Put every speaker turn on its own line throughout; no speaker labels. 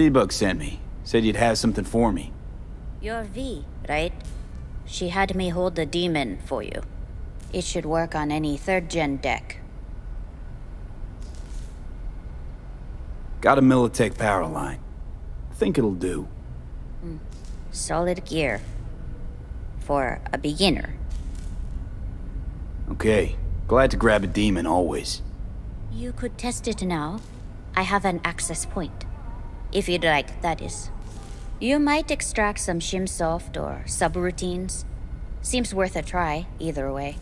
Seabug sent me. Said you'd have something for me.
You're V, right? She had me hold the demon for you. It should work on any 3rd-gen deck.
Got a Militech power line. I think it'll do.
Solid gear. For a beginner.
Okay. Glad to grab a demon, always.
You could test it now. I have an access point. If you'd like, that is. You might extract some shimsoft or subroutines. Seems worth a try, either way.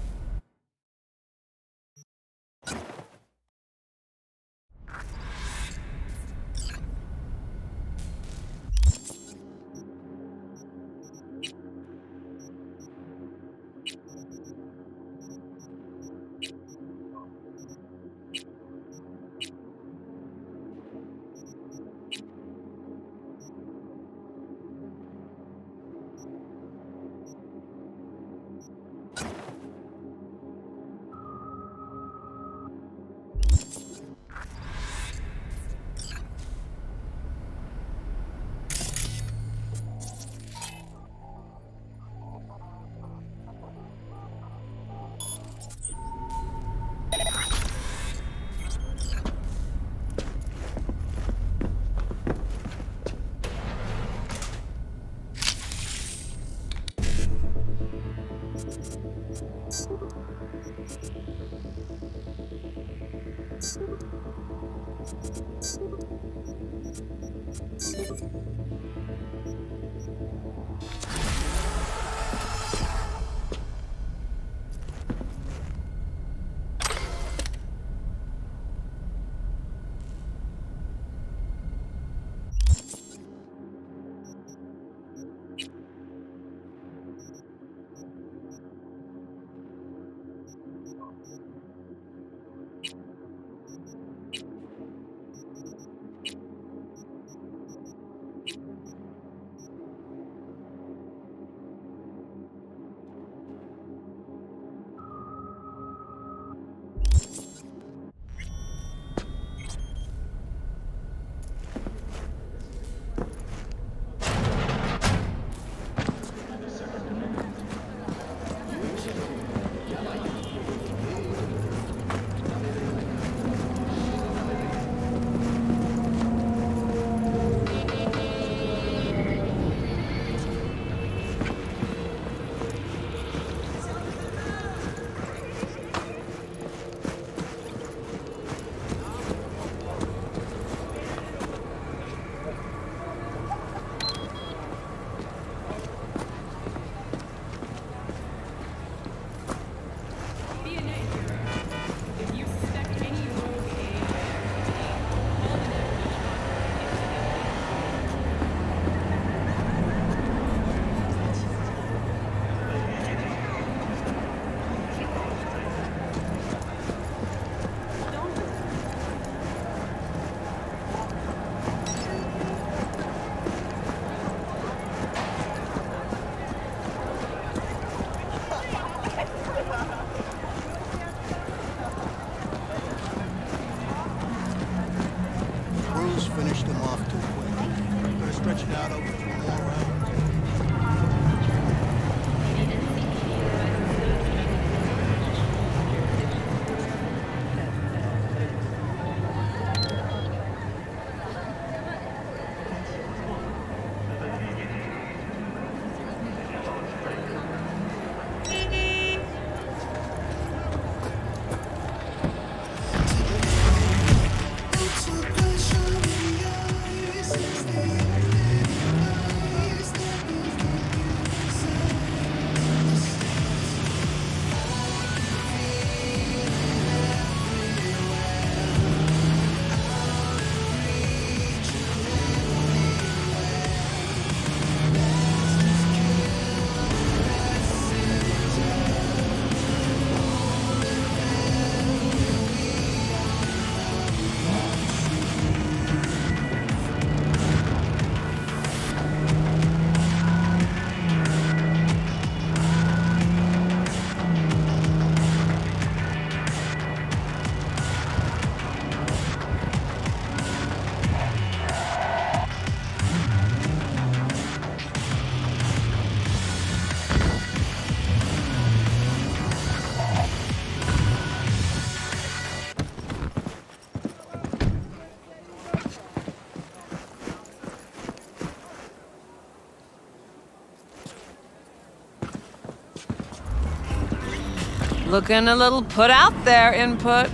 Looking a little put out there, Input.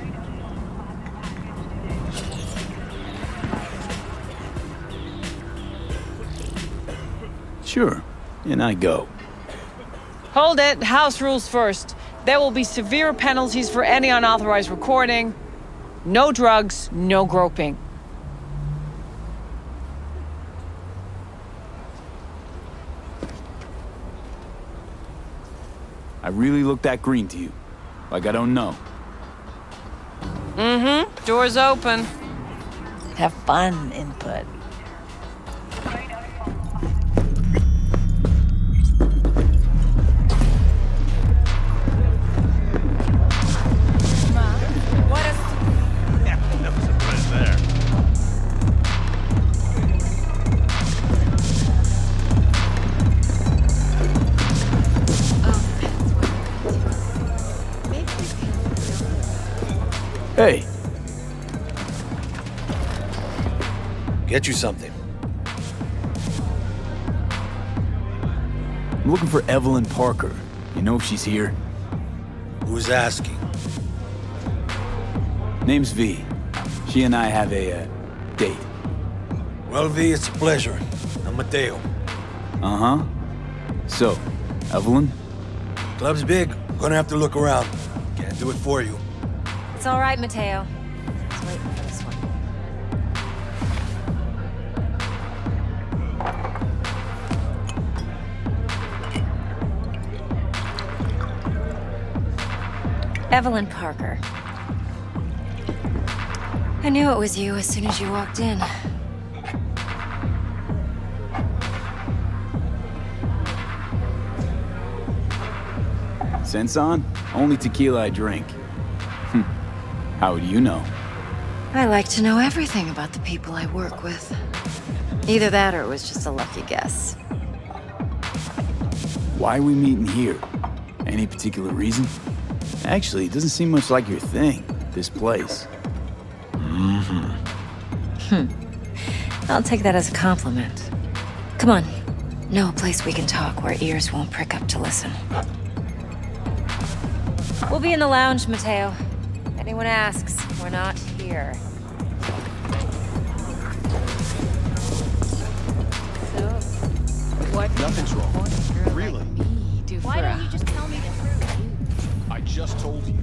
Sure, in I go.
Hold it. House rules first. There will be severe penalties for any unauthorized recording. No drugs, no groping.
I really look that green to you. Like I don't know.
Mm-hmm. Door's open. Have fun, Input.
Hey.
Get you something.
I'm looking for Evelyn Parker. You know if she's here?
Who's asking?
Name's V. She and I have a, date.
Well, V, it's a pleasure. I'm Mateo.
Uh-huh. So, Evelyn?
Club's big. Gonna have to look around. Can't do it for you.
It's all right, Mateo. I was waiting for this one. Evelyn Parker. I knew it was you as soon as you walked in.
Sense on? Only tequila I drink. How would you know?
I like to know everything about the people I work with. Either that or it was just a lucky guess.
Why are we meeting here? Any particular reason? Actually, it doesn't seem much like your thing, this place.
I'll take that as a compliment. Come on. Know a place we can talk where ears won't prick up to listen. We'll be in the lounge, Mateo. If anyone asks, we're not here. So, what
Nothing's wrong. Really?
Why don't you just tell me the truth?
I just told you.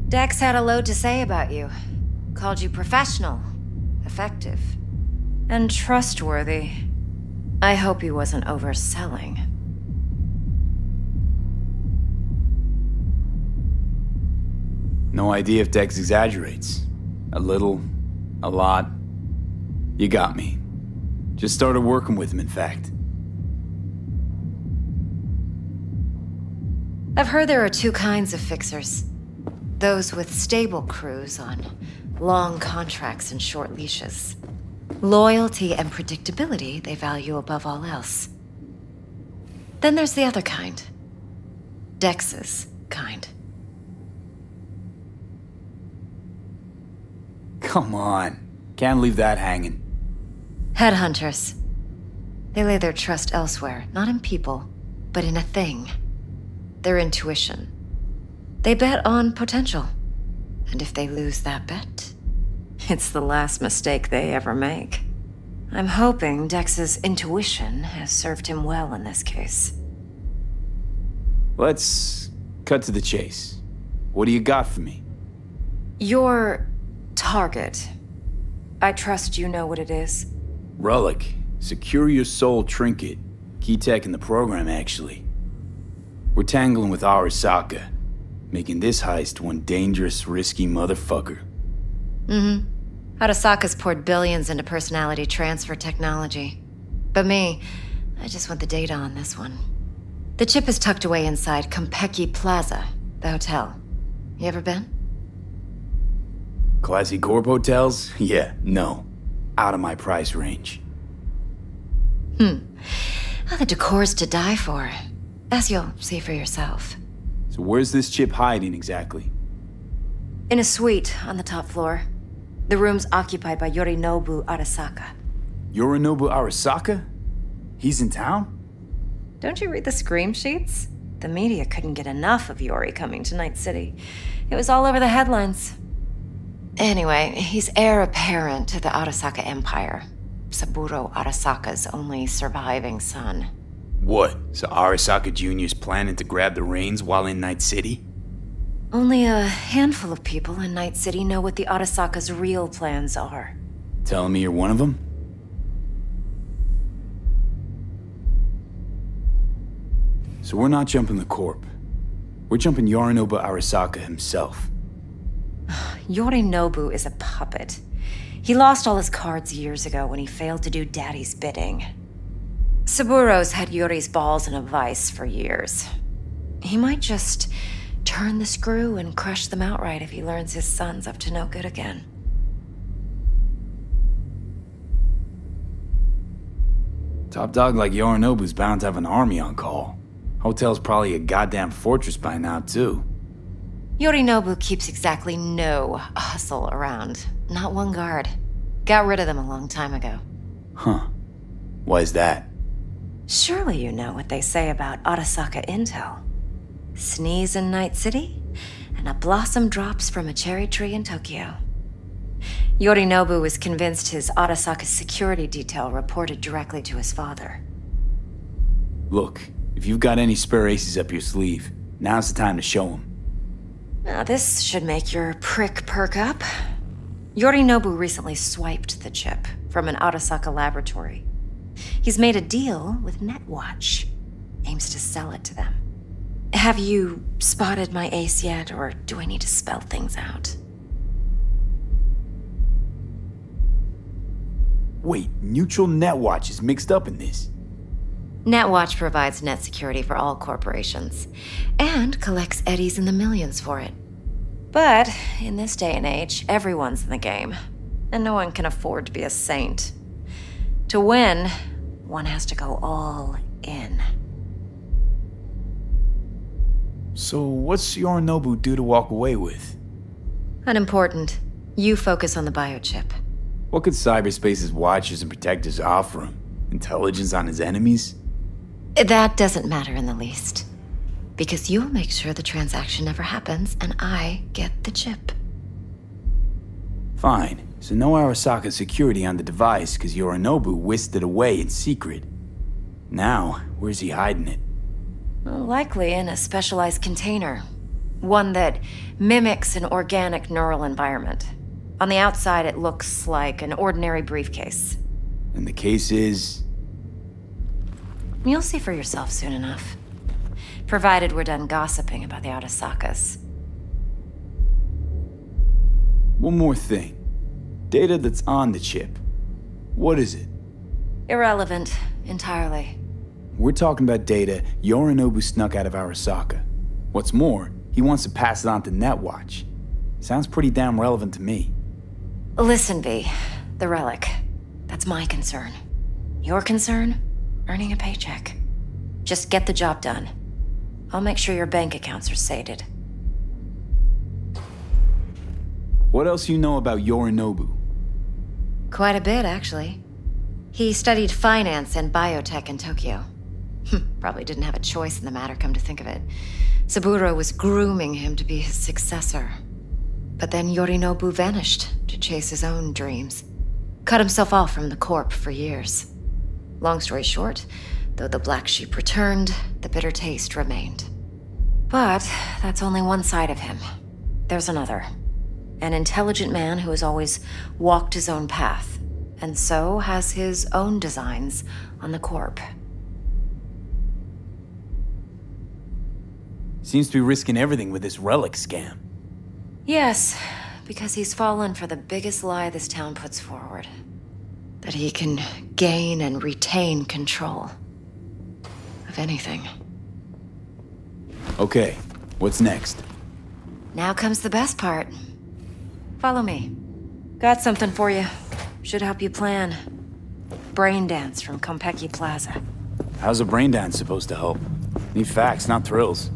Dex had a load to say about you. Called you professional, effective, and trustworthy. I hope he wasn't overselling.
No idea if Dex exaggerates. A little, a lot. You got me. Just started working with him, in fact.
I've heard there are two kinds of fixers. Those with stable crews on long contracts and short leashes. Loyalty and predictability they value above all else. Then there's the other kind. Dex's kind.
Come on. Can't leave that hanging.
Headhunters. They lay their trust elsewhere, not in people, but in a thing. Their intuition. They bet on potential. And if they lose that bet, it's the last mistake they ever make. I'm hoping Dex's intuition has served him well in this case.
Let's cut to the chase. What do you got for me?
Your target. I trust you know what it is.
Relic. Secure your soul trinket. Key tech in the program, actually. We're tangling with Arasaka, making this heist one dangerous, risky motherfucker.
Arasaka's poured billions into personality transfer technology. But me, I just want the data on this one. The chip is tucked away inside Compeki Plaza, the hotel. You ever been?
Classy corp hotels? Yeah, no. Out of my price range.
Oh, the decor's to die for. as you'll see for yourself.
So where's this chip hiding exactly?
In a suite on the top floor. The room's occupied by Yorinobu Arasaka.
Yorinobu Arasaka? He's in town?
Don't you read the scream sheets? The media couldn't get enough of Yori coming to Night City. It was all over the headlines. Anyway, he's heir apparent to the Arasaka Empire. Saburo Arasaka's only surviving son.
What? So Arasaka Jr.'s planning to grab the reins while in Night City?
Only a handful of people in Night City know what the Arasaka's real plans are.
Telling me you're one of them? So we're not jumping the Corp. We're jumping Yorinobu Arasaka himself.
Yorinobu is a puppet. He lost all his cards years ago when he failed to do Daddy's bidding. Saburo's had Yori's balls in a vice for years. He might just turn the screw and crush them outright if he learns his son's up to no good again.
Top dog like Yorinobu's bound to have an army on call. Hotel's probably a goddamn fortress by now, too.
Yorinobu keeps exactly no hustle around. Not one guard. Got rid of them a long time ago.
Huh. Why is that?
Surely you know what they say about Arasaka intel. Sneeze in Night City, and a blossom drops from a cherry tree in Tokyo. Yorinobu was convinced his Arasaka security detail reported directly to his father.
Look, if you've got any spare aces up your sleeve, now's the time to show them.
Now this should make your prick perk up. Yorinobu recently swiped the chip from an Arasaka laboratory. He's made a deal with Netwatch. Aims to sell it to them. Have you spotted my ace yet, or do I need to spell things out?
Wait, Neutral Netwatch is mixed up in this.
Netwatch provides net security for all corporations, and collects eddies in the millions for it. But in this day and age, everyone's in the game, and no one can afford to be a saint. To win, one has to go all in.
So what's Yorinobu due to walk away with?
Unimportant. You focus on the biochip.
What could cyberspace's watchers and protectors offer him? Intelligence on his enemies?
That doesn't matter in the least. Because you'll make sure the transaction never happens, and I get the chip.
Fine. So no Arasaka security on the device because Yorinobu whisked it away in secret. Now, where's he hiding it?
Well, likely in a specialized container. One that mimics an organic neural environment. On the outside, it looks like an ordinary briefcase.
And the case is...
You'll see for yourself soon enough. Provided we're done gossiping about the Arasakas.
One more thing. Data that's on the chip. What is it?
Irrelevant, entirely.
We're talking about data Yorinobu snuck out of Arasaka. What's more, he wants to pass it on to Netwatch. Sounds pretty damn relevant to me.
Listen, V. The relic. That's my concern. Your concern? Earning a paycheck. Just get the job done. I'll make sure your bank accounts are sated.
What else you know about Yorinobu?
Quite a bit, actually. He studied finance and biotech in Tokyo. Probably didn't have a choice in the matter, come to think of it. Saburo was grooming him to be his successor. But then Yorinobu vanished to chase his own dreams. Cut himself off from the Corp for years. Long story short, though the black sheep returned, the bitter taste remained. But that's only one side of him. There's another. An intelligent man who has always walked his own path, and so has his own designs on the Corp.
Seems to be risking everything with this relic scam.
Yes, because he's fallen for the biggest lie this town puts forward. That he can gain and retain control of anything.
Okay, what's next?
Now comes the best part. Follow me. Got something for you. Should help you plan. Brain dance from Konpeki Plaza.
How's a brain dance supposed to help? Need facts, not thrills.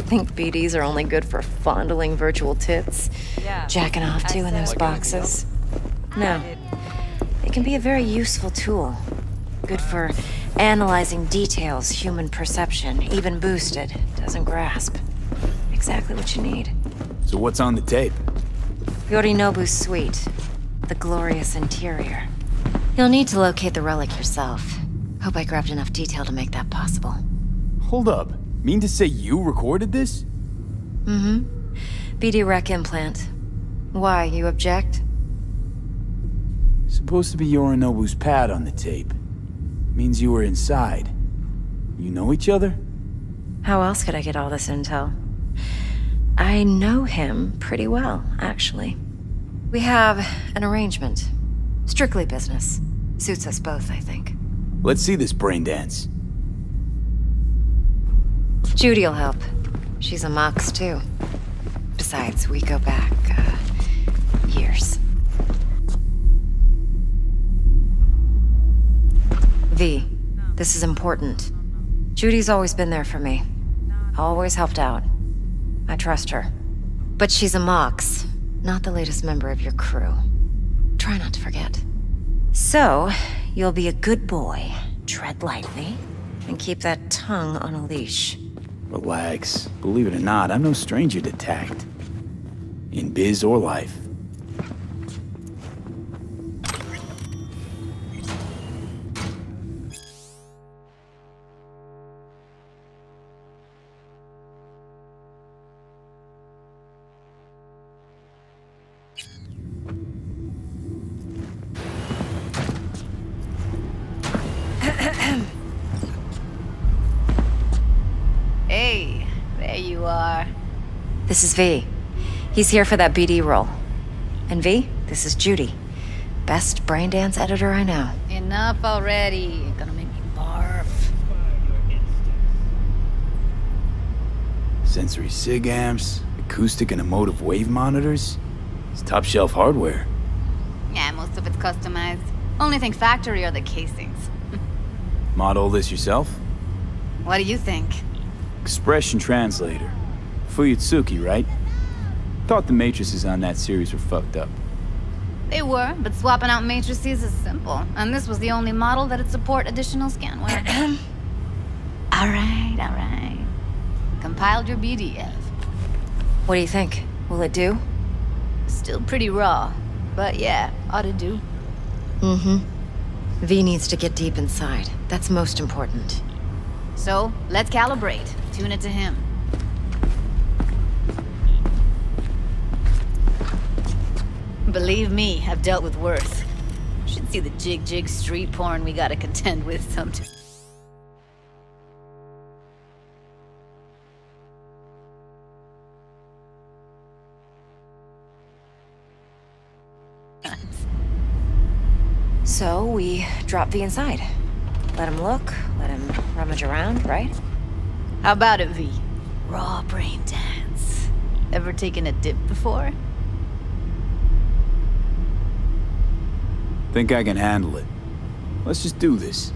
Think BDs are only good for fondling virtual tits?
Yeah.
Jacking off to in those boxes? No. It can be a very useful tool. Good for analyzing details human perception, even boosted, doesn't grasp. Exactly what you need.
So what's on the tape?
Yorinobu's suite. The glorious interior. You'll need to locate the relic yourself. Hope I grabbed enough detail to make that possible.
Hold up. Mean to say you recorded this?
Mm-hmm. BD rec implant. Why, you object?
Supposed to be Yorinobu's pad on the tape. Means you were inside. You know each other?
How else could I get all this intel? I know him pretty well, actually. We have an arrangement. Strictly business. Suits us both, I think.
Let's see this brain dance.
Judy'll help. She's a Mox, too. Besides, we go back, years. V, this is important. Judy's always been there for me. Always helped out. I trust her. But she's a Mox, not the latest member of your crew. Try not to forget. So, you'll be a good boy, tread lightly, and keep that tongue on a leash.
Relax. Believe it or not, I'm no stranger to tact. In biz or life.
Hey, there you are.
This is V. He's here for that BD role. And V, this is Judy. Best brain dance editor I know.
Enough already. You're gonna make me barf.
Sensory SIG amps, acoustic and emotive wave monitors. It's top shelf hardware.
Yeah, most of it's customized. Only thing factory are the casings.
Model this yourself?
What do you think?
Expression translator. Fuyutsuki, right? Thought the matrices on that series were fucked up.
They were, but swapping out matrices is simple. And this was the only model that'd support additional scanware. Alright. Compiled your BDF.
What do you think? Will it do?
Still pretty raw. But yeah, ought to do.
Mm-hmm. V needs to get deep inside. That's most important.
So, let's calibrate. Tune it to him. Believe me, I've dealt with worse. Should see the jig street porn we gotta contend with sometimes.
So, we drop V inside. Let him look, let him rummage around, right?
How about it, V? Raw brain dance. Ever taken a dip before?
Think I can handle it. Let's just do this.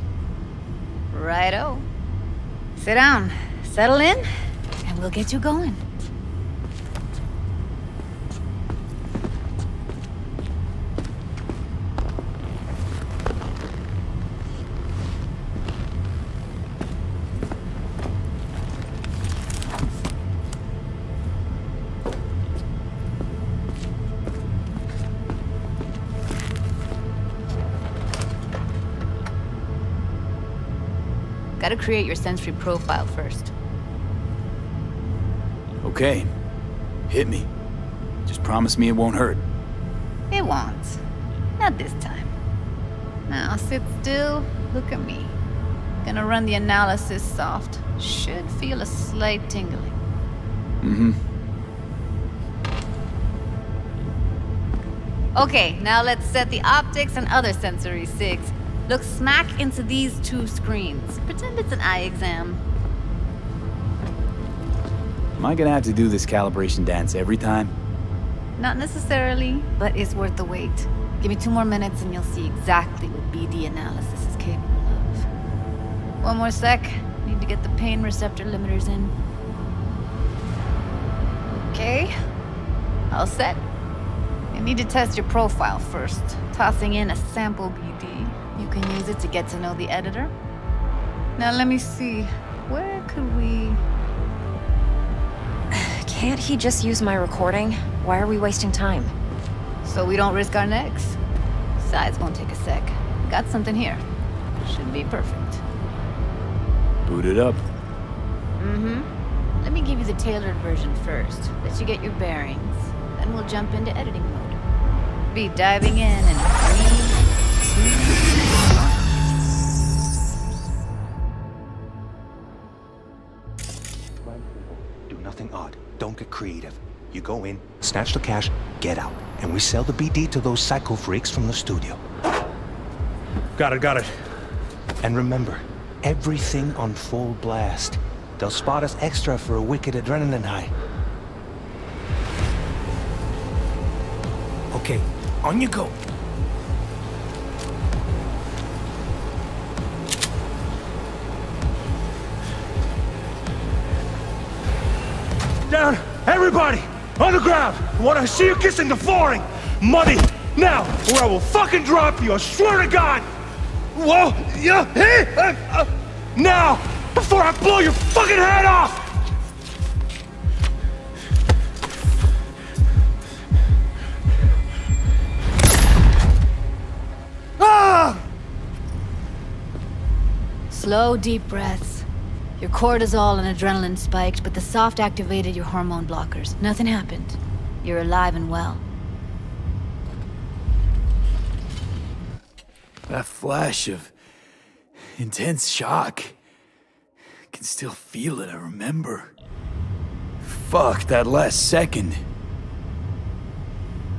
Righto. Sit down, settle in, and we'll get you going. Gotta create your sensory profile first.
Okay. Hit me. Just promise me it won't hurt.
It won't. Not this time. Now sit still, look at me. Gonna run the analysis soft. Should feel a slight tingling.
Mm-hmm.
Okay, now let's set the optics and other sensory SIGs. Look smack into these two screens. Pretend it's an eye exam.
Am I gonna have to do this calibration dance every time?
Not necessarily, but it's worth the wait. Give me 2 more minutes and you'll see exactly what BD analysis is capable of. One more sec, Need to get the pain receptor limiters in. Okay. All set. You need to test your profile first. Tossing in a sample BD. You can use it to get to know the editor. Now let me see. Where could we...
Can't he just use my recording? Why are we wasting time?
So we don't risk our necks. Besides, won't take a sec. Got something here. Should be perfect.
Boot it up.
Mm-hmm. Let me give you the tailored version first. Let you get your bearings. Then we'll jump into editing mode. Be diving in and 3, 2...
Do nothing odd. Don't get creative. You go in, snatch the cash, get out. And we sell the BD to those psycho freaks from the studio.
Got it.
And remember, everything on full blast. They'll spot us extra for a wicked adrenaline high. Okay, on you go.
Down! Everybody! On the ground! I want to see you kissing the flooring! Money! Now! Or I will fucking drop you! I swear to God! Whoa! Yeah! Hey! Now! Before I blow your fucking head off! Ah!
Slow, deep breaths. Your cortisol and adrenaline spiked, but the soft activated your hormone blockers. Nothing happened. You're alive and well.
That flash of intense shock. I can still feel it, I remember. Fuck, that last second.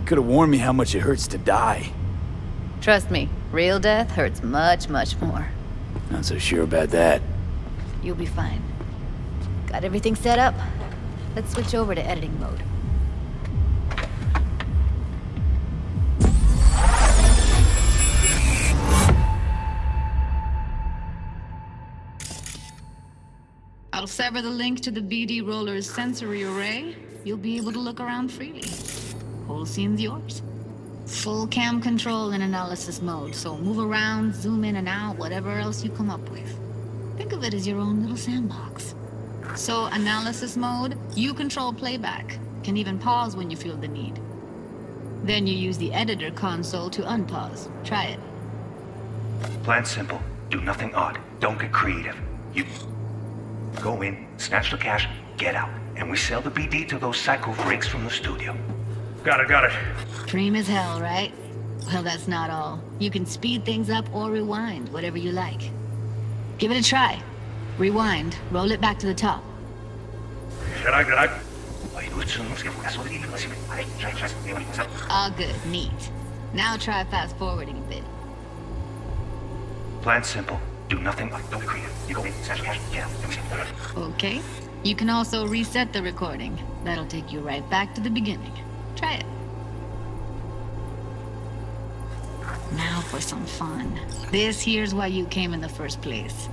Could have warned me how much it hurts to die.
Trust me, real death hurts much, much more.
Not so sure about that.
You'll be fine. Got everything set up? Let's switch over to editing mode. I'll sever the link to the BD roller's sensory array. You'll be able to look around freely. Whole scene's yours. Full cam control in analysis mode, so move around, zoom in and out, whatever else you come up with. Think of it as your own little sandbox. So, analysis mode, you control playback. Can even pause when you feel the need. Then you use the editor console to unpause. Try it.
Plan simple. Do nothing odd. Don't get creative. You go in, snatch the cash, get out. And we sell the BD to those psycho freaks from the studio.
Got it.
Cream as hell, right? Well, that's not all. You can speed things up or rewind, whatever you like. Give it a try. Rewind, roll it back to the top. All good, neat. Now try fast forwarding a bit.
Plan simple. Do nothing odd. Don't get creative. You go in, snatch the cash, get out. And we sell the
Okay. You can also reset the recording. That'll take you right back to the beginning. Try it. Now for some fun. This here's why you came in the first place.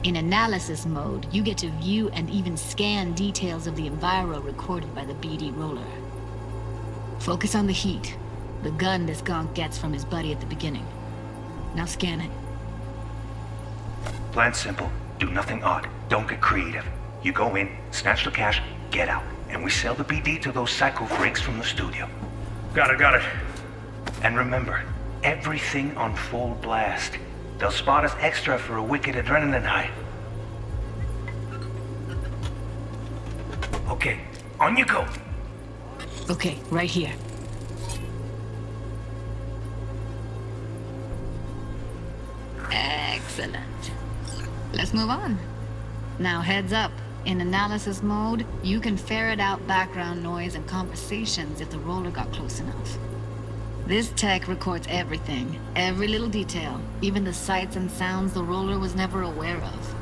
In analysis mode, you get to view and even scan details of the enviro recorded by the BD roller. Focus on the heat, the gun this gonk gets from his buddy at the beginning. Now scan it.
Plan simple. Do nothing odd. Don't get creative. You go in, snatch the cash, get out. And we sell the BD to those psycho freaks from the studio.
Got it.
And remember, everything on full blast. They'll spot us extra for a wicked adrenaline high. Okay, on you go.
Okay, right here. Excellent. Let's move on. Now heads up. In analysis mode, you can ferret out background noise and conversations if the roller got close enough. This tech records everything, every little detail, even the sights and sounds the roller was never aware of.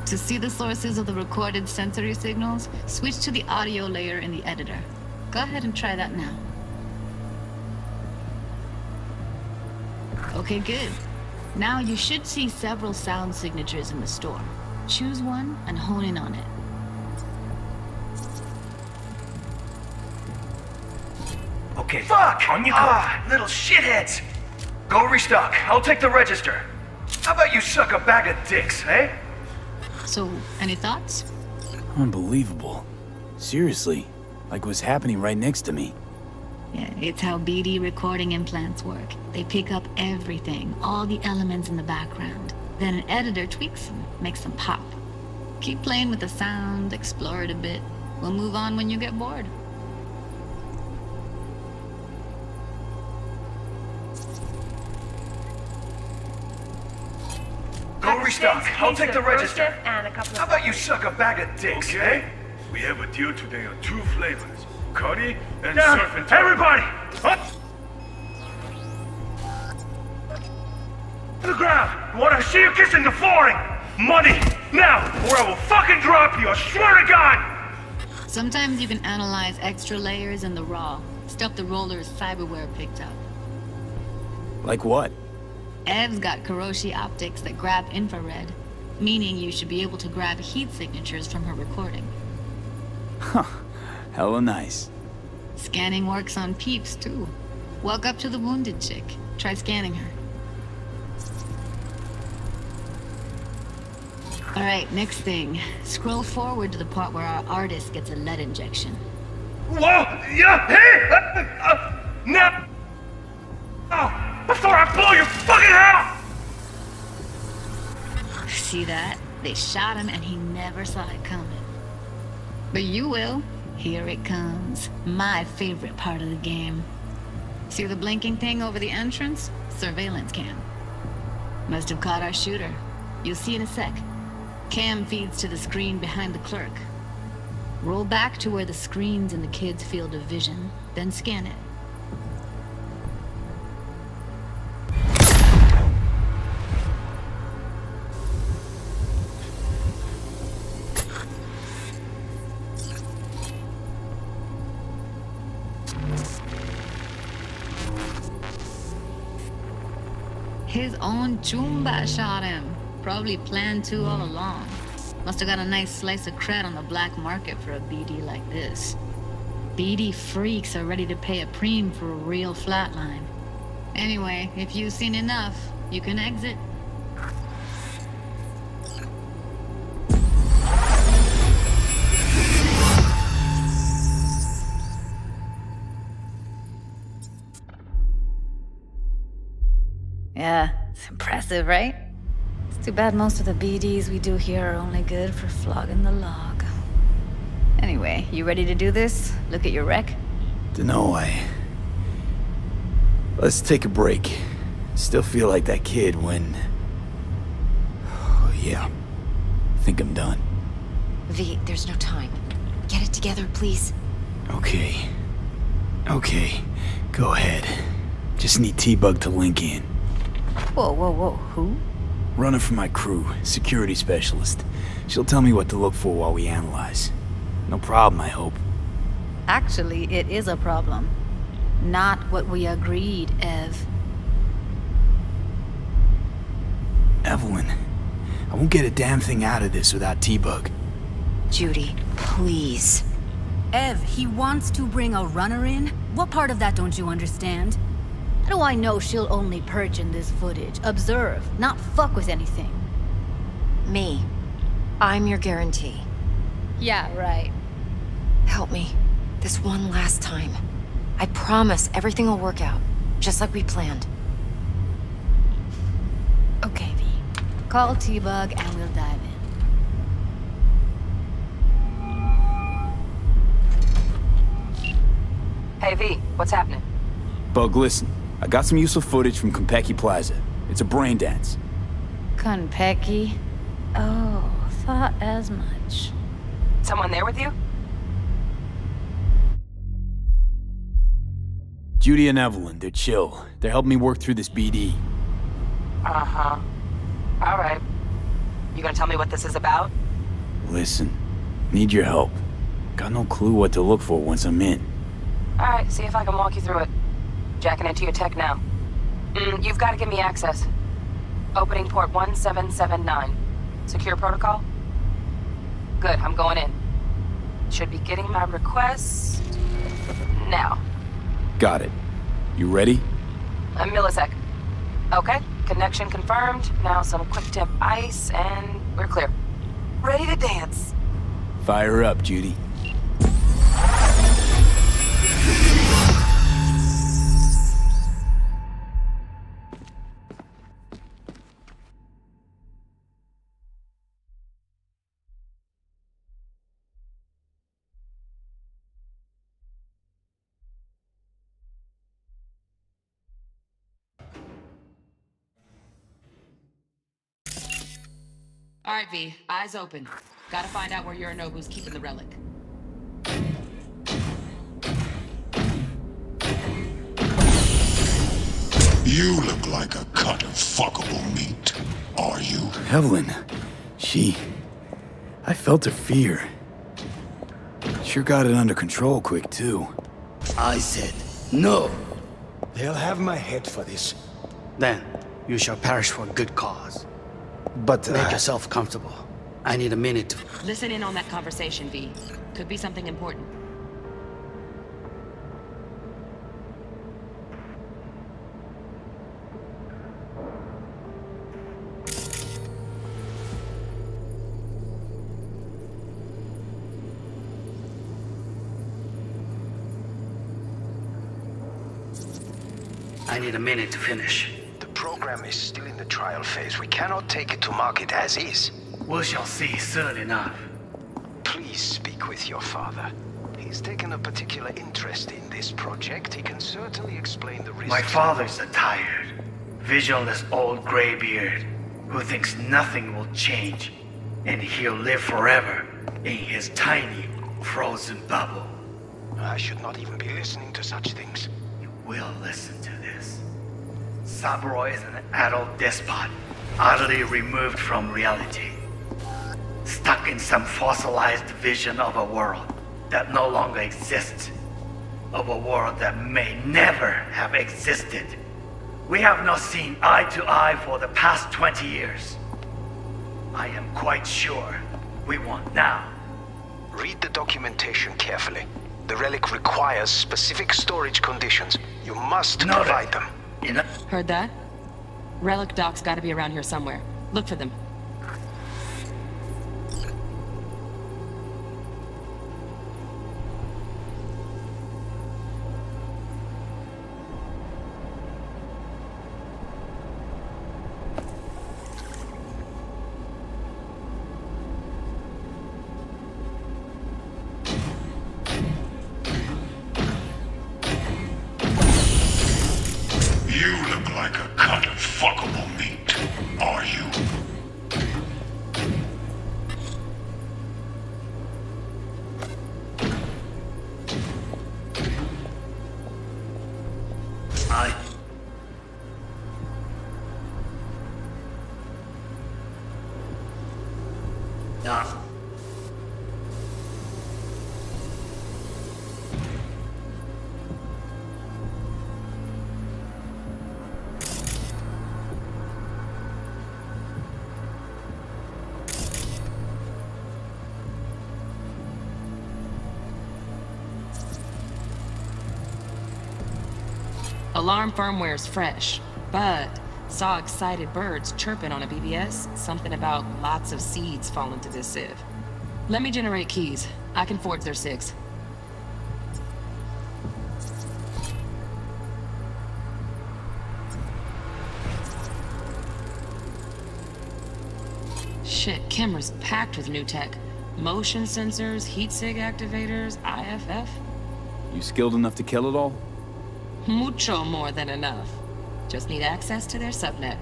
To see the sources of the recorded sensory signals, switch to the audio layer in the editor. Go ahead and try that now. Okay, good. Now you should see several sound signatures in the store. Choose one and hone in on it.
Okay, fuck! On you go. Little shitheads! Go restock. I'll take the register. How about you suck a bag of dicks, eh?
So, any thoughts?
Unbelievable. Seriously, like it was happening right next to me.
Yeah, it's how BD recording implants work. They pick up everything, all the elements in the background. Then an editor tweaks them, makes them pop. Keep playing with the sound, explore it a bit. We'll move on when you get bored.
Go restock. I'll take the register. How about you suck a bag of dicks, eh?
We have a deal today on 2 flavors. Curry and surf and turf. Everybody! Up! To the ground! I want to see you kissing the flooring! Money! Now! Or I will fucking drop you, I swear to God!
Sometimes you can analyze extra layers in the raw. Stuff the roller's cyberware picked up.
Like what?
Ev's got Kiroshi optics that grab infrared, meaning you should be able to grab heat signatures from her recording.
Huh. Hella nice.
Scanning works on peeps, too. Walk up to the wounded chick. Try scanning her. Alright, next thing. Scroll forward to the part where our artist gets a lead injection.
Whoa! Yeah! Hey! Now! Oh! Before I blow your fucking house!
See that? They shot him and he never saw it coming. But you will. Here it comes. My favorite part of the game. See the blinking thing over the entrance? Surveillance cam. Must have caught our shooter. You'll see in a sec. Cam feeds to the screen behind the clerk. Roll back to where the screen's in the kid's field of vision, then scan it. His own Chumba shot him. Probably planned to all along. Must have got a nice slice of cred on the black market for a BD like this. BD freaks are ready to pay a preem for a real flatline. Anyway, if you've seen enough, you can exit. Yeah, it's impressive, right? It's too bad most of the BDs we do here are only good for flogging the log. Anyway, you ready to do this? Look at your rec?
Dunno, Let's take a break. Still feel like that kid when... Oh, yeah. Think I'm done.
V, there's no time. Get it together, please.
Okay. Okay. Go ahead. Just need T-Bug to link in.
Whoa, whoa, whoa, who?
Runner for my crew, security specialist. She'll tell me what to look for while we analyze. No problem, I hope.
Actually, it is a problem. Not what we agreed, Ev.
Evelyn, I won't get a damn thing out of this without T-Bug.
Judy, please.
Ev, he wants to bring a runner in? What part of that don't you understand? How do I know she'll only perch in this footage? Observe, not fuck with anything.
Me. I'm your guarantee.
Yeah, right.
Help me. This one last time. I promise everything will work out, just like we planned.
Okay, V. Call T-Bug and we'll dive in.
Hey, V, what's happening?
Bug, listen. I got some useful footage from Konpeki Plaza. It's a brain dance.
Konpeki? Oh, thought as much.
Someone there with you?
Judy and Evelyn, they're chill. They're helping me work through this BD.
Uh-huh. All right. You gonna tell me what this is about?
Listen, need your help. Got no clue what to look for once I'm in.
All right, see if I can walk you through it. Jacking into your tech now. You've got to give me access. Opening port 1779. Secure protocol?
Good, I'm going in. Should be getting my request now.
Got it. You ready?
A millisec. Okay, connection confirmed. Now some quick tip ice, and we're clear. Ready to dance.
Fire up, Judy.
All right, V, eyes open. Gotta find out where Yorinobu's keeping the relic.
You look like a cut of fuckable meat. Are you?
Evelyn. I felt her fear. Sure got it under control quick, too.
I said no.
They'll have my head for this.
Then you shall perish for a good cause.
But,
Make yourself comfortable. I need a minute to...
Listen in on that conversation, V. Could be something important.
I need a minute to finish.
The program is still in the trial phase. We cannot take it to market as is.
We shall see soon enough.
Please speak with your father. He's taken a particular interest in this project. He can certainly explain the risks.
My father's a tired, visionless old graybeard who thinks nothing will change, and he'll live forever in his tiny, frozen bubble.
I should not even be listening to such things.
You will listen to this. Saburo is an adult despot, utterly removed from reality. Stuck in some fossilized vision of a world that no longer exists. Of a world that may never have existed. We have not seen eye to eye for the past 20 years. I am quite sure we won't now.
Read the documentation carefully. The relic requires specific storage conditions. You must provide them.
Heard that? Relic docs gotta be around here somewhere. Look for them.
You look like a cut of fuckable meat. Are you?
Alarm firmware's fresh, but saw excited birds chirping on a BBS. Something about lots of seeds falling to this sieve. Let me generate keys. I can forge their SIGs. Shit, camera's packed with new tech. Motion sensors, heat sig activators, IFF.
You skilled enough to kill it all?
Mucho more than enough. Just need access to their subnet.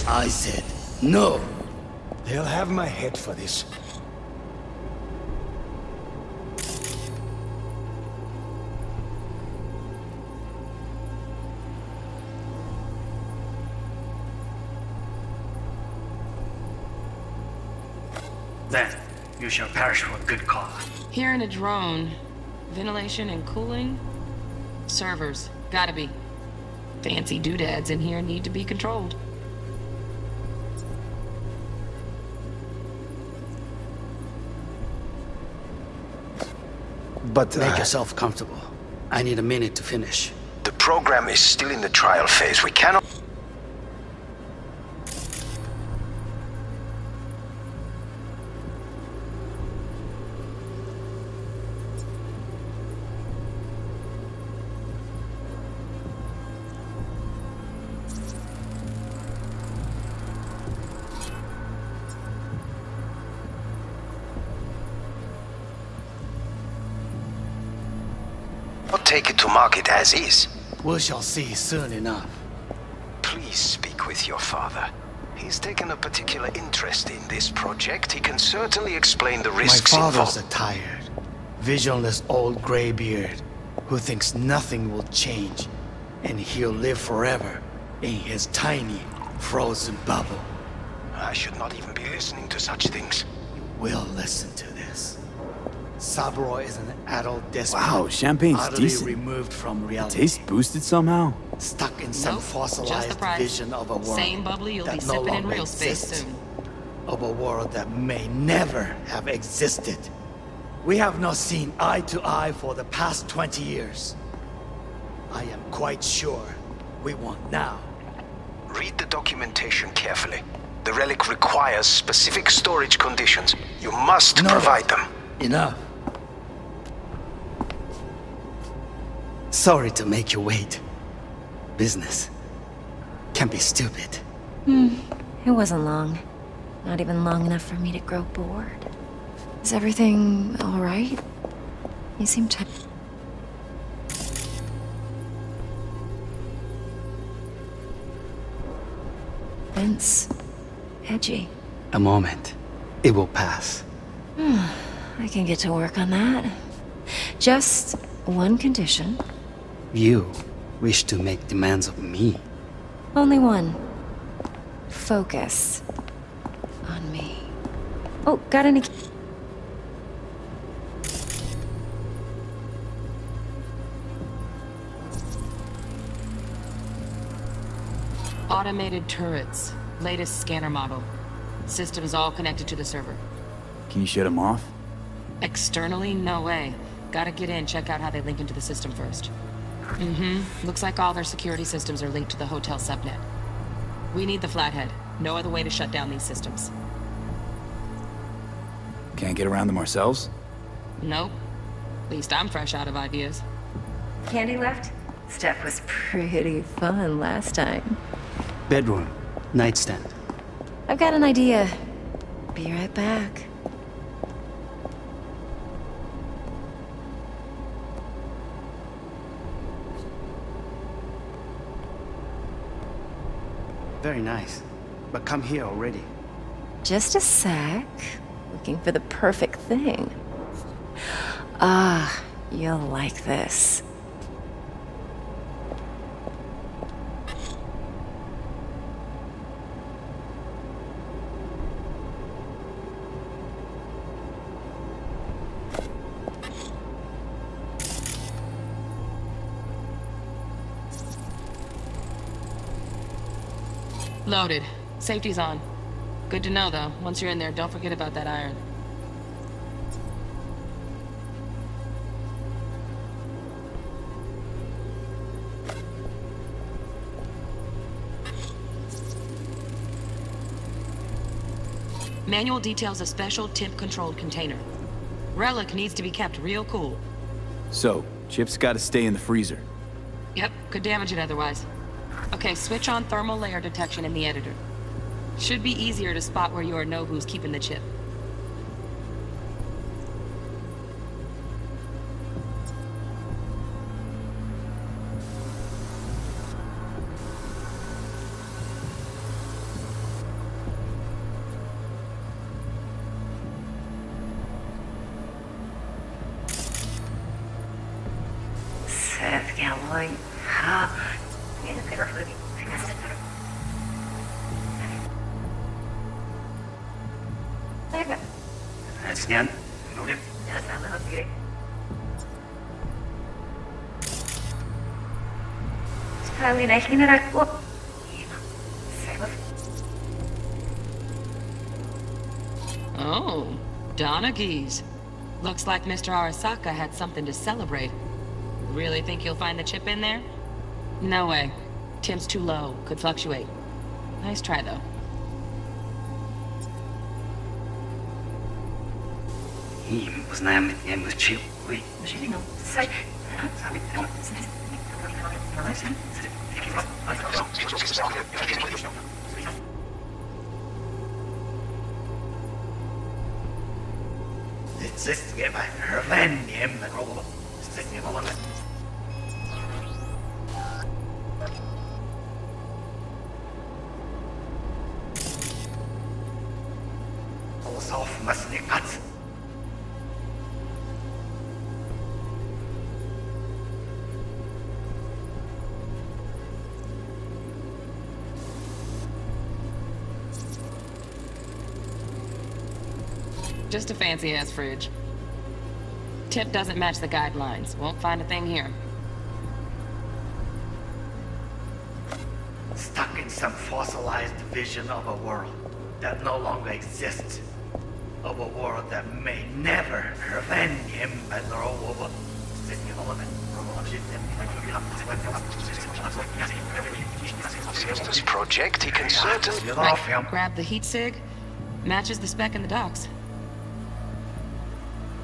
I said no.
They'll have my head for this.
Then you shall perish for a good cause.
Hearing a drone, Ventilation and cooling? Servers. Gotta be. Fancy doodads in here need to be controlled.
But make yourself comfortable. I need a minute to finish.
The program is still in the trial phase. We cannot... take it to market as is.
We shall see soon enough.
Please speak with your father. He's taken a particular interest in this project. He can certainly explain the risks involved.
My father's a tired, visionless old graybeard who thinks nothing will change, and he'll live forever in his tiny, frozen bubble.
I should not even be listening to such things.
You will listen to this. Saburo is an adult despot.
Wow, champagne's
utterly
decent.
removed from reality.
Taste boosted somehow?
Stuck in some
Nope,
fossilized
just the price.
vision of a world
Same bubbly you'll be
that no
sipping in
longer
real space
exists.
soon.
Of a world that may never have existed. We have not seen eye to eye for the past 20 years. I am quite sure we want now.
Read the documentation carefully. The relic requires specific storage conditions. You must provide them.
Enough. Sorry to make you wait. Business can be stupid.
It wasn't long. Not even long enough for me to grow bored. Is everything all right? You seem to... Tense. Edgy.
A moment. It will pass.
I can get to work on that. Just one condition.
You wish to make demands of me.
Only one. Focus on me. Oh, got any...
Automated turrets. Latest scanner model. Systems all connected to the server.
Can you shut them off?
Externally, no way. Gotta get in, check out how they link into the system first. Looks like all their security systems are linked to the hotel subnet. We need the flathead. No other way to shut down these systems.
Can't get around them ourselves?
Nope. At least I'm fresh out of ideas.
Candy left? Stuff was pretty fun last time.
Bedroom. Nightstand.
I've got an idea. Be right back.
Very nice. But come here already.
Just a sec. Looking for the perfect thing. Ah, you'll like this.
Loaded. Safety's on. Good to know, though. Once you're in there, don't forget about that iron. Manual details a special temp-controlled container. Relic needs to be kept real cool.
So, Chip's gotta stay in the freezer.
Yep, could damage it otherwise. Okay, switch on thermal layer detection in the editor. Should be easier to spot where you know who's keeping the chip.
Halina hinaraku.
Oh, Donaghy's. Looks like Mr. Arasaka had something to celebrate. Really think you'll find the chip in there? No way. Temp's too low. Could fluctuate. Nice try, though. Just a fancy-ass fridge. Tip doesn't match the guidelines. Won't find a thing here.
Stuck in some fossilized vision of a world that no longer exists. Of a world that may never have him and their over.
This project, he can certainly...
Right. Grab the heat sig. Matches the spec in the docks.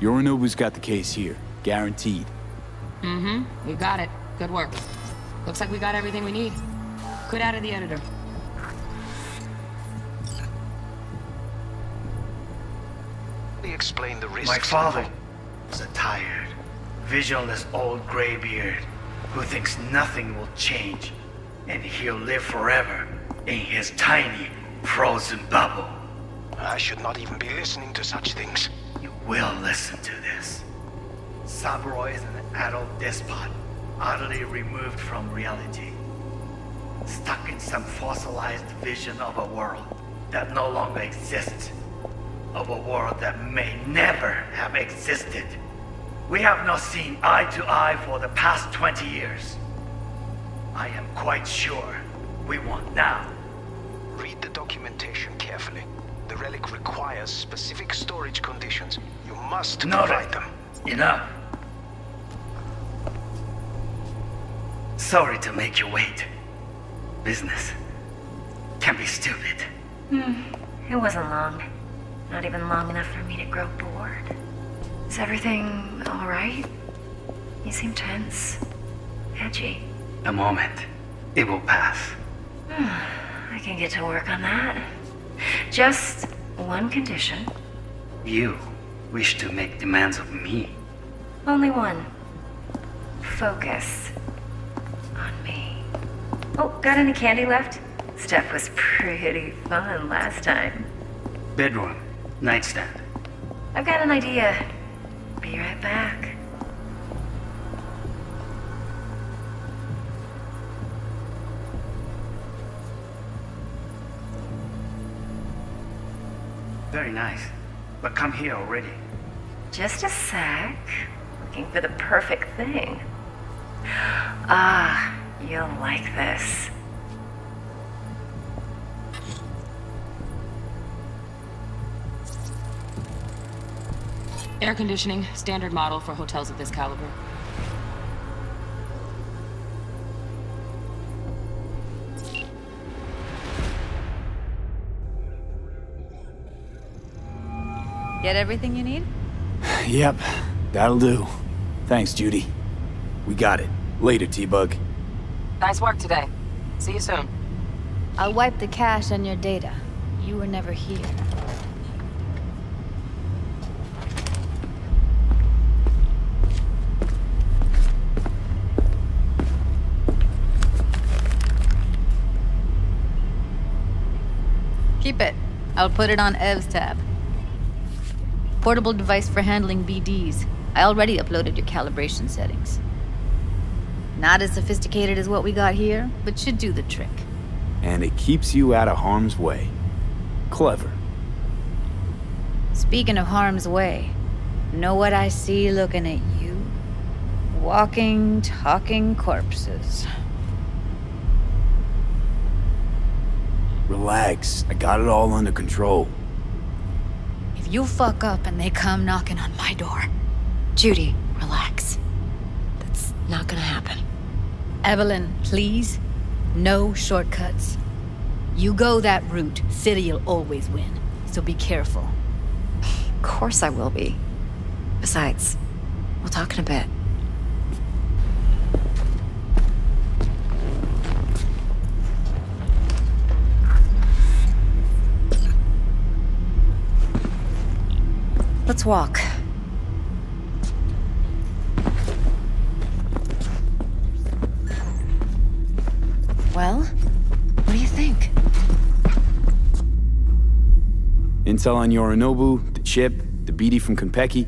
Yorinobu's got the case here. Guaranteed.
Mm-hmm. We got it. Good work. Looks like we got everything we need. Good out of the editor.
Explain the risks.
My father is a tired, visionless old graybeard who thinks nothing will change and he'll live forever in his tiny, frozen bubble.
I should not even be listening to such things.
You will listen to this. Saburo is an adult despot, utterly removed from reality. Stuck in some fossilized vision of a world that no longer exists. Of a world that may never have existed. We have not seen eye to eye for the past 20 years. I am quite sure we want now.
Read the documentation carefully. The relic requires specific storage conditions. You must provide them.
Enough. Sorry to make you wait. Business can be stupid.
It wasn't long. Not even long enough for me to grow bored. Is everything all right? You seem tense. Edgy.
A moment. It will pass.
I can get to work on that. Just one condition.
You wish to make demands of me.
Only one. Focus on me. Oh, got any candy left? Stuff was pretty fun last time.
Bedroom. Nightstand.
I've got an idea. Be right back.
Very nice. But come here already.
Just a sec. Looking for the perfect thing. Ah, you'll like this.
Air conditioning, standard model for hotels of this caliber.
Get everything you need?
Yep, that'll do. Thanks, Judy. We got it. Later, T-Bug.
Nice work today. See you soon.
I'll wipe the cache on your data. You were never here. Keep it. I'll put it on Ev's tab. Portable device for handling BDs. I already uploaded your calibration settings. Not as sophisticated as what we got here, but should do the trick.
And it keeps you out of harm's way. Clever.
Speaking of harm's way, know what I see looking at you? Walking, talking corpses.
Relax. I got it all under control.
If you fuck up and they come knocking on my door...
Judy, relax. That's not gonna happen.
Evelyn, please. No shortcuts. You go that route, City'll always win. So be careful.
Of course I will be. Besides, we'll talk in a bit. Let's walk. Well, what do you think?
Intel on Yorinobu, the chip, the BD from Konpeki.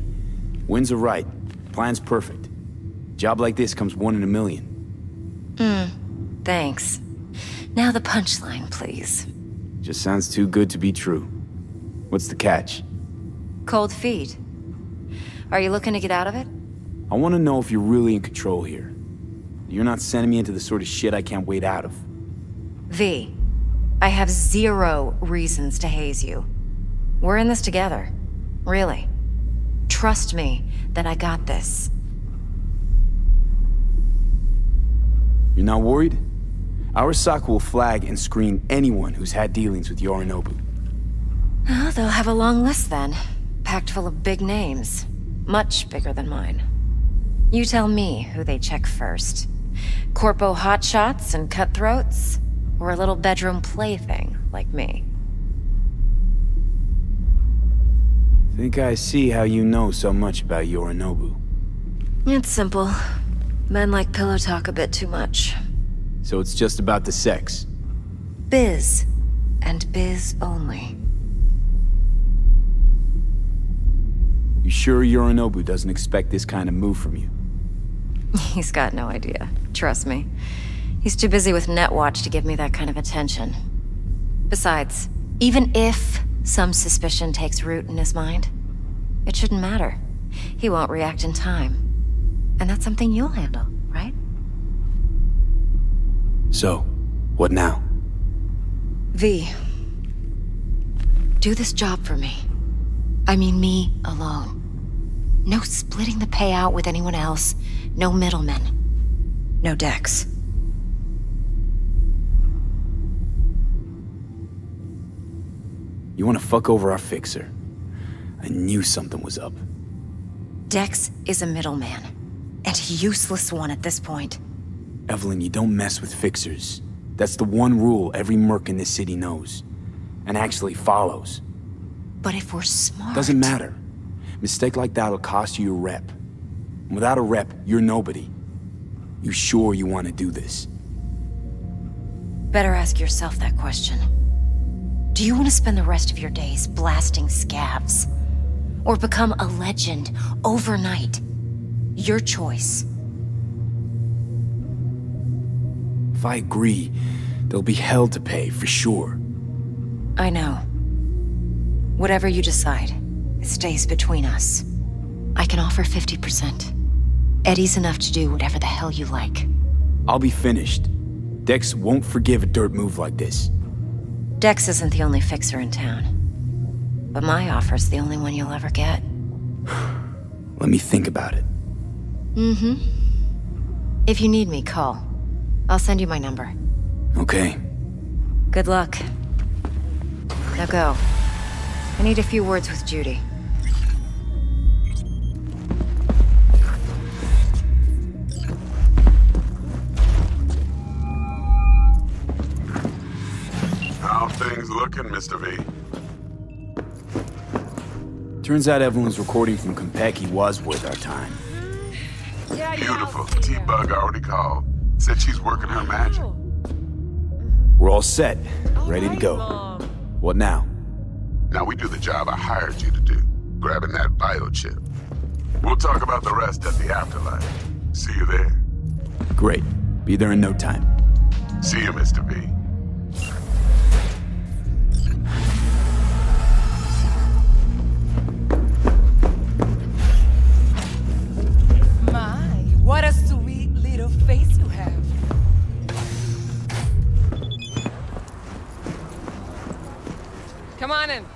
Winds are right. Plan's perfect. Job like this comes 1 in a million.
Thanks. Now the punchline, please.
Just sounds too good to be true. What's the catch?
Cold feet. Are you looking to get out of it?
I want to know if you're really in control here. You're not sending me into the sort of shit I can't wait out of.
V, I have 0 reasons to haze you. We're in this together. Really. Trust me that I got this.
You're not worried? Arasaka will flag and screen anyone who's had dealings with Yorinobu.
Oh, they'll have a long list then. Packed full of big names. Much bigger than mine. You tell me who they check first. Corpo hotshots and cutthroats? Or a little bedroom plaything like me?
Think I see how you know so much about Yorinobu.
It's simple. Men like pillow talk a bit too much.
So it's just about the sex?
Biz. And biz only.
You sure Yorinobu doesn't expect this kind of move from you?
He's got no idea. Trust me. He's too busy with Netwatch to give me that kind of attention. Besides, even if some suspicion takes root in his mind, it shouldn't matter. He won't react in time. And that's something you'll handle, right?
So, what now?
V. Do this job for me. I mean me alone. No splitting the payout with anyone else. No middlemen. No Dex.
You want to fuck over our fixer? I knew something was up.
Dex is a middleman. And a useless one at this point.
Evelyn, you don't mess with fixers. That's the one rule every merc in this city knows. And actually follows.
But if we're smart...
Doesn't matter. Mistake like that'll cost you your rep. And without a rep, you're nobody. You sure you want to do this?
Better ask yourself that question. Do you want to spend the rest of your days blasting scabs? Or become a legend overnight? Your choice.
If I agree, there'll be hell to pay, for sure.
I know. Whatever you decide, it stays between us. I can offer 50%. Eddie's enough to do whatever the hell you like.
I'll be finished. Dex won't forgive a dirt move like this.
Dex isn't the only fixer in town. But my offer's the only one you'll ever get.
Let me think about it.
Mm-hmm. If you need me, call. I'll send you my number.
Okay.
Good luck. Now go. I need a few words with Judy.
How things looking, Mr. V?
Turns out Evelyn's recording from Konpeki was worth our time.
Beautiful. T-Bug already called. Said she's working her magic.
We're all set. Ready to go. What now?
Now we do the job I hired you to do. Grabbing that biochip. We'll talk about the rest at the afterlife. See you there.
Great. Be there in no time.
See you, Mr. V.
What a sweet little face you have.
running.